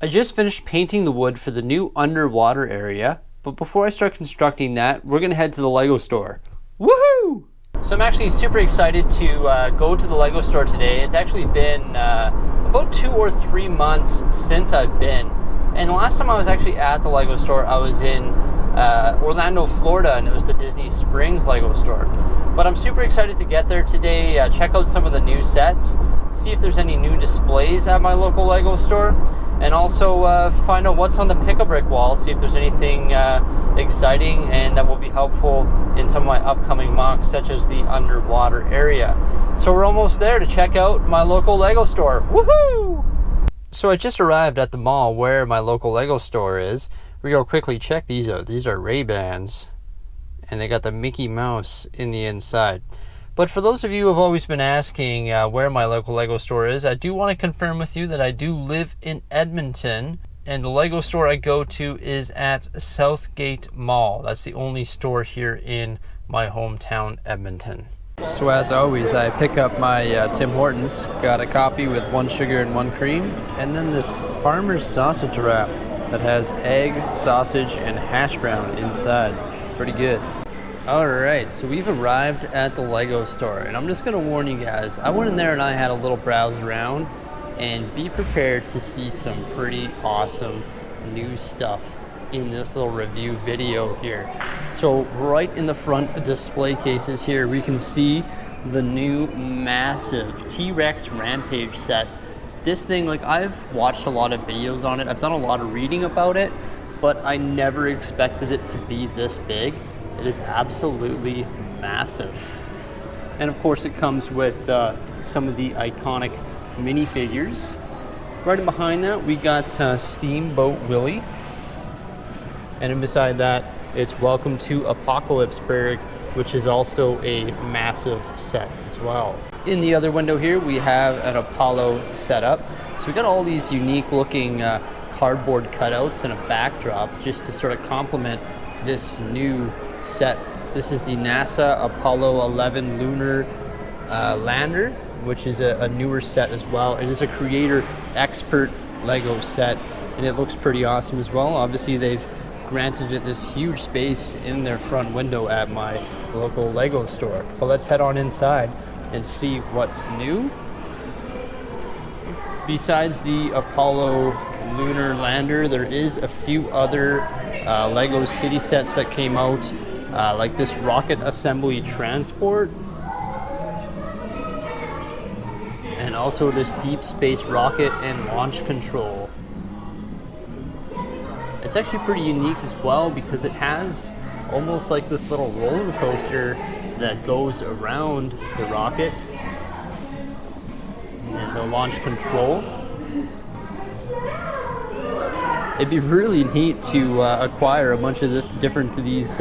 just finished painting the wood for the new underwater area, but before I start constructing that, we're gonna head to the Lego store. Woohoo! So I'm actually super excited to go to the Lego store today. It's actually been about 2 or 3 months since I've been. And the last time I was actually at the Lego store, I was in Orlando, Florida, and it was the Disney Springs Lego store. But I'm super excited to get there today, check out some of the new sets, see if there's any new displays at my local Lego store, and also find out what's on the pick-a-brick wall, see if there's anything exciting and that will be helpful in some of my upcoming mocks, such as the underwater area. So we're almost there to check out my local Lego store. Woohoo! So I just arrived at the mall where my local Lego store is. We're gonna quickly check these out. These are Ray-Bans, and they got the Mickey Mouse in the inside. But for those of you who have always been asking where my local Lego store is, I do want to confirm with you that I do live in Edmonton, and the Lego store I go to is at Southgate Mall. That's the only store here in my hometown, Edmonton. So as always, I pick up my Tim Hortons, got a coffee with 1 sugar and 1 cream, and then this farmer's sausage wrap that has egg, sausage, and hash brown inside. Pretty good. Alright, so we've arrived at the Lego store, and I'm just going to warn you guys, I went in there and I had a little browse around, and be prepared to see some pretty awesome new stuff in this little review video here. So right in the front display cases here, we can see the new massive T-Rex Rampage set. This thing, like, I've watched a lot of videos on it, I've done a lot of reading about it, but I never expected it to be this big. It is absolutely massive. And of course it comes with some of the iconic minifigures. Right behind that we got Steamboat Willie. And then beside that it's Welcome to Apocalypseburg, which is also a massive set as well. In the other window here we have an Apollo setup. So we got all these unique looking cardboard cutouts and a backdrop just to sort of complement this new set. This is the NASA Apollo 11 Lunar lander, which is a newer set as well. It is a creator expert Lego set, and it looks pretty awesome as well. Obviously they've granted it this huge space in their front window at my local Lego store. Well, let's head on inside and see what's new. Besides the Apollo Lunar lander, there is a few other Lego city sets that came out, like this rocket assembly transport, and also this deep space rocket and launch control. It's actually pretty unique as well because it has almost like this little roller coaster that goes around the rocket and the launch control. It'd be really neat to acquire a bunch of different of these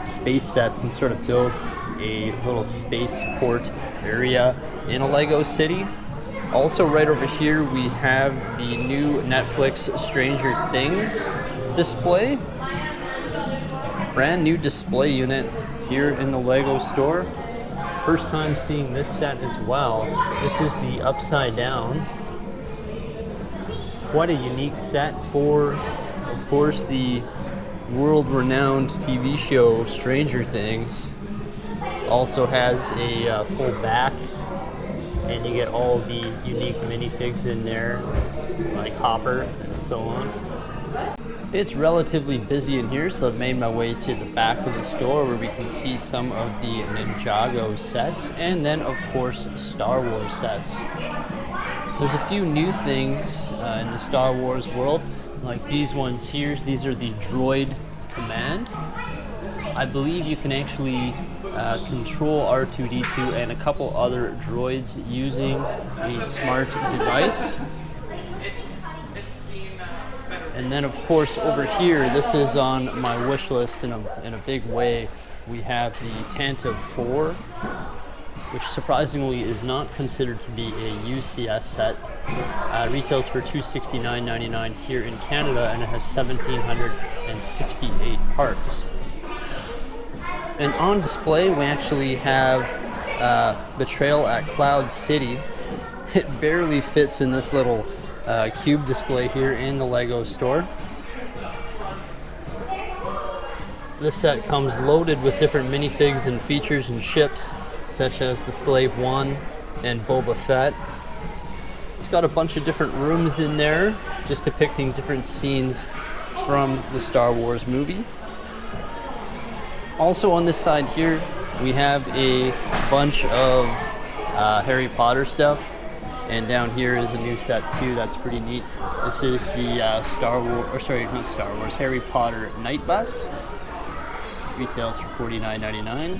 space sets and sort of build a little spaceport area in a Lego city. Also right over here we have the new Netflix Stranger Things display. Brand new display unit here in the Lego store. First time seeing this set as well. This is the upside down. Quite a unique set for, of course, the world-renowned TV show Stranger Things. Also has a full back, and you get all the unique minifigs in there, like Hopper and so on. It's relatively busy in here, so I've made my way to the back of the store where we can see some of the Ninjago sets, and then of course Star Wars sets. There's a few new things in the Star Wars world, like these ones here. These are the Droid Command. I believe you can actually control R2-D2 and a couple other droids using a smart device. And then of course over here, this is on my wish list in a big way. We have the Tantive 4, which surprisingly is not considered to be a UCS set. Retails for $269.99 here in Canada, and it has 1,768 parts. And on display, we actually have Betrayal at Cloud City. It barely fits in this little cube display here in the Lego store. This set comes loaded with different minifigs and features and ships, such as the Slave One and Boba Fett. It's got a bunch of different rooms in there, just depicting different scenes from the Star Wars movie. Also on this side here, we have a bunch of Harry Potter stuff. And down here is a new set too, that's pretty neat. This is the Harry Potter Night Bus. Retails for $49.99.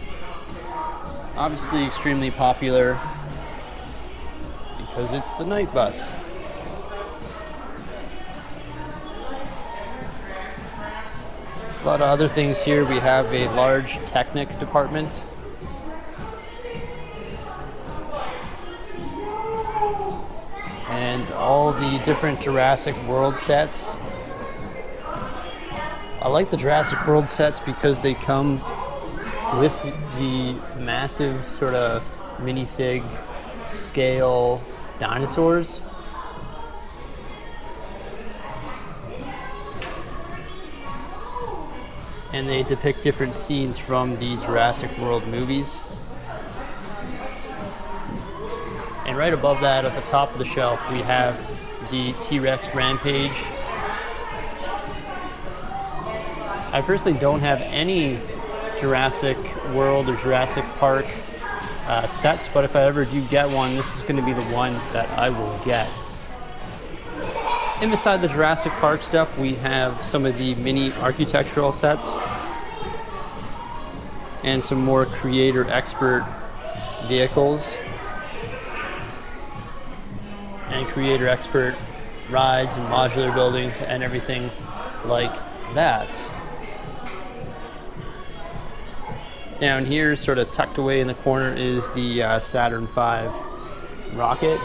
Obviously extremely popular because it's the night bus. A lot of other things here. We have a large Technic department. And all the different Jurassic World sets. I like the Jurassic World sets because they come with the massive sort of minifig scale dinosaurs. And they depict different scenes from the Jurassic World movies. And right above that, at the top of the shelf, we have the T-Rex Rampage. I personally don't have any Jurassic World or Jurassic Park sets, but if I ever do get one, this is going to be the one that I will get. And beside the Jurassic Park stuff, we have some of the mini architectural sets and some more creator expert vehicles and creator expert rides and modular buildings and everything like that. Down here, sort of tucked away in the corner, is the Saturn V rocket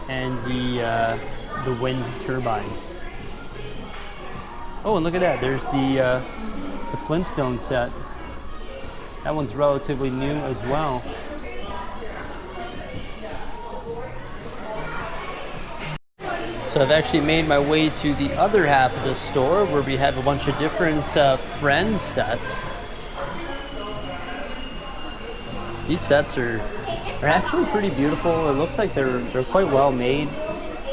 and the wind turbine. Oh, and look at that! There's the Flintstone set. That one's relatively new as well. So I've actually made my way to the other half of the store where we have a bunch of different Friends sets. These sets are actually pretty beautiful. It looks like they're quite well made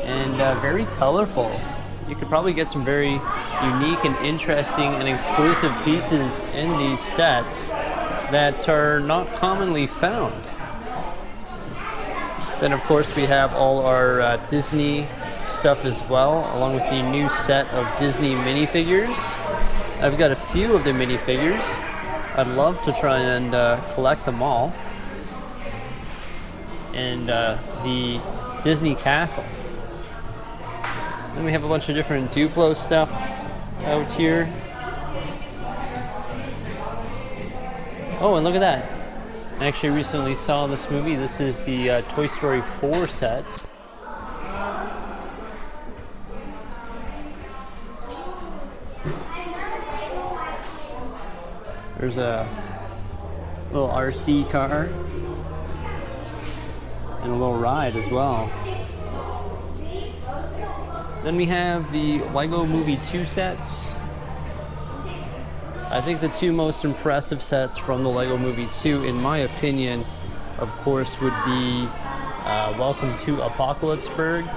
and very colorful. You could probably get some very unique and interesting and exclusive pieces in these sets that are not commonly found. Then of course we have all our Disney stuff as well, along with the new set of Disney minifigures. I've got a few of the minifigures. I'd love to try and collect them all. And the Disney Castle. Then we have a bunch of different Duplo stuff out here. Oh, and look at that. I actually recently saw this movie. This is the Toy Story 4 set. There's a little RC car and a little ride as well. Then we have the Lego Movie 2 sets. I think the two most impressive sets from the Lego Movie 2, in my opinion, of course, would be Welcome to Apocalypseburg.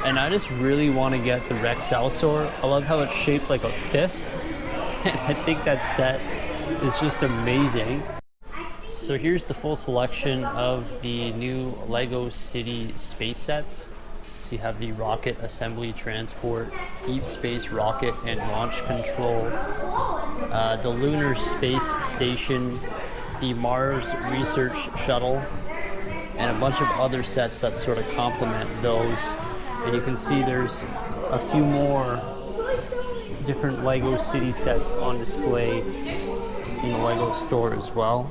And I just really want to get the Rexcelsaur. I love how it's shaped like a fist. I think that set is just amazing. So here's the full selection of the new Lego City space sets. So you have the rocket assembly transport, deep space rocket and launch control, the Lunar space station, the Mars research shuttle, and a bunch of other sets that sort of complement those. And you can see there's a few more different Lego City sets on display in the Lego store as well,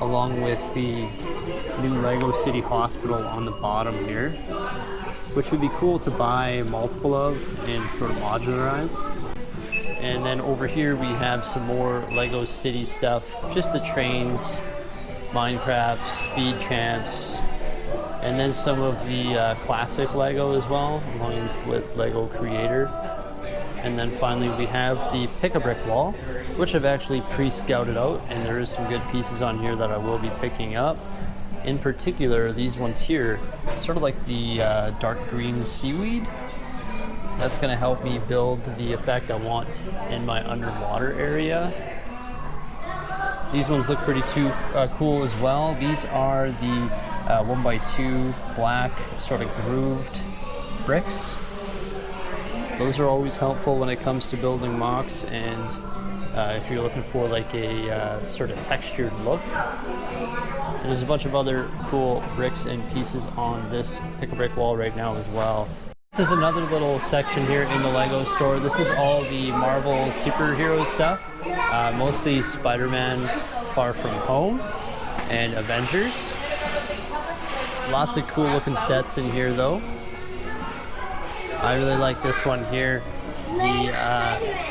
along with the new Lego City Hospital on the bottom here, which would be cool to buy multiple of and sort of modularize. And then over here we have some more Lego City stuff, just the trains Minecraft, Speed Champs, and then some of the classic Lego as well, along with Lego Creator. And then finally we have the Pick-a-Brick wall, which I've actually pre-scouted out, and there is some good pieces on here that I will be picking up. In particular, these ones here, sort of like the dark green seaweed. That's going to help me build the effect I want in my underwater area. These ones look pretty cool as well. These are the 1x2 black sort of grooved bricks. Those are always helpful when it comes to building mocks, and if you're looking for like a sort of textured look. And there's a bunch of other cool bricks and pieces on this Pick-a-Brick wall right now as well. This is another little section here in the Lego store. This is all the Marvel superhero stuff, mostly Spider-Man Far From Home and Avengers. Lots of cool looking sets in here though. I really like this one here, the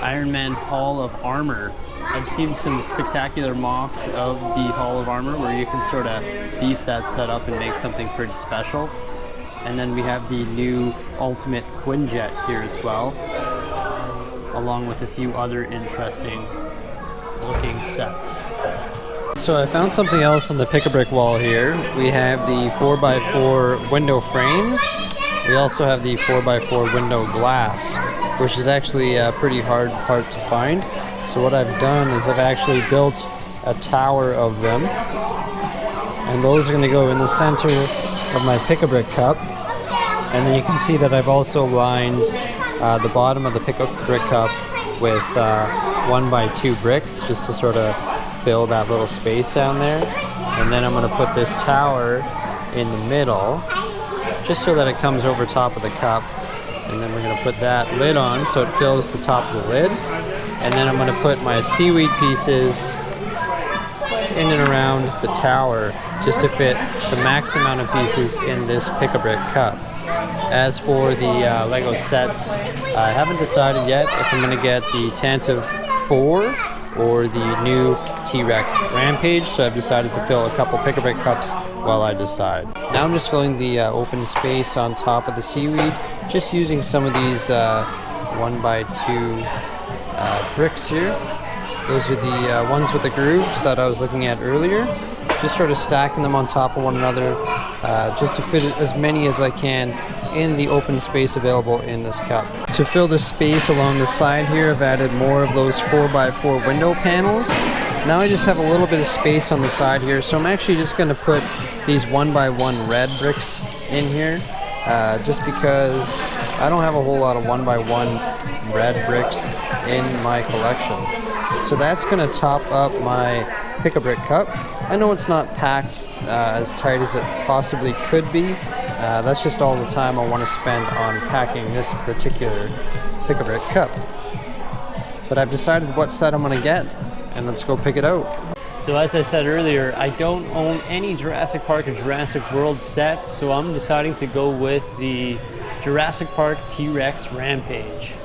Iron Man Hall of Armor. I've seen some spectacular mocks of the Hall of Armor where you can sort of beef that set up and make something pretty special. And then we have the new Ultimate Quinjet here as well, along with a few other interesting looking sets. So I found something else on the Pick-a-Brick wall here. We have the 4x4 window frames. We also have the 4x4 window glass, which is actually a pretty hard part to find. So what I've done is I've actually built a tower of them, and those are going to go in the center of my Pick-a-Brick cup. And then you can see that I've also lined the bottom of the Pick-a-Brick cup with 1x2 bricks, just to sort of fill that little space down there. And then I'm going to put this tower in the middle, just so that it comes over top of the cup. And then we're going to put that lid on so it fills the top of the lid. And then I'm going to put my seaweed pieces in and around the tower, just to fit the max amount of pieces in this Pick-a-Brick cup. As for the Lego sets, I haven't decided yet if I'm going to get the Tantive 4 or the new T-Rex Rampage, so I've decided to fill a couple Pick-a-Brick cups while I decide. Now I'm just filling the open space on top of the seaweed, just using some of these 1x2 bricks here. Those are the ones with the grooves that I was looking at earlier. Just sort of stacking them on top of one another, just to fit as many as I can in the open space available in this cup. To fill the space along the side here, I've added more of those 4x4 window panels. Now I just have a little bit of space on the side here, so I'm actually just going to put these 1x1 red bricks in here, just because I don't have a whole lot of 1x1 red bricks in my collection. So that's going to top up my Pick-a-Brick cup. I know it's not packed as tight as it possibly could be. That's just all the time I want to spend on packing this particular Pick-a-Brick cup. But I've decided what set I'm going to get, and let's go pick it out. So as I said earlier, I don't own any Jurassic Park or Jurassic World sets, so I'm deciding to go with the Jurassic Park T-Rex Rampage.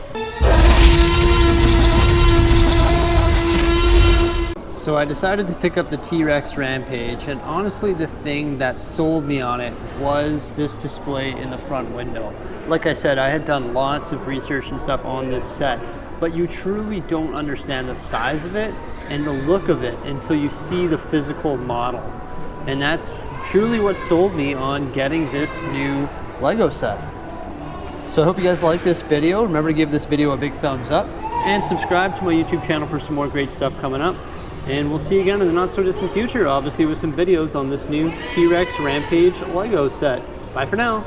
So I decided to pick up the T-Rex Rampage, and honestly the thing that sold me on it was this display in the front window. Like I said, I had done lots of research and stuff on this set, but you truly don't understand the size of it and the look of it until you see the physical model. And that's truly what sold me on getting this new Lego set. So I hope you guys like this video. Remember to give this video a big thumbs up and subscribe to my YouTube channel for some more great stuff coming up. And we'll see you again in the not so distant future, obviously with some videos on this new T-Rex Rampage Lego set. Bye for now.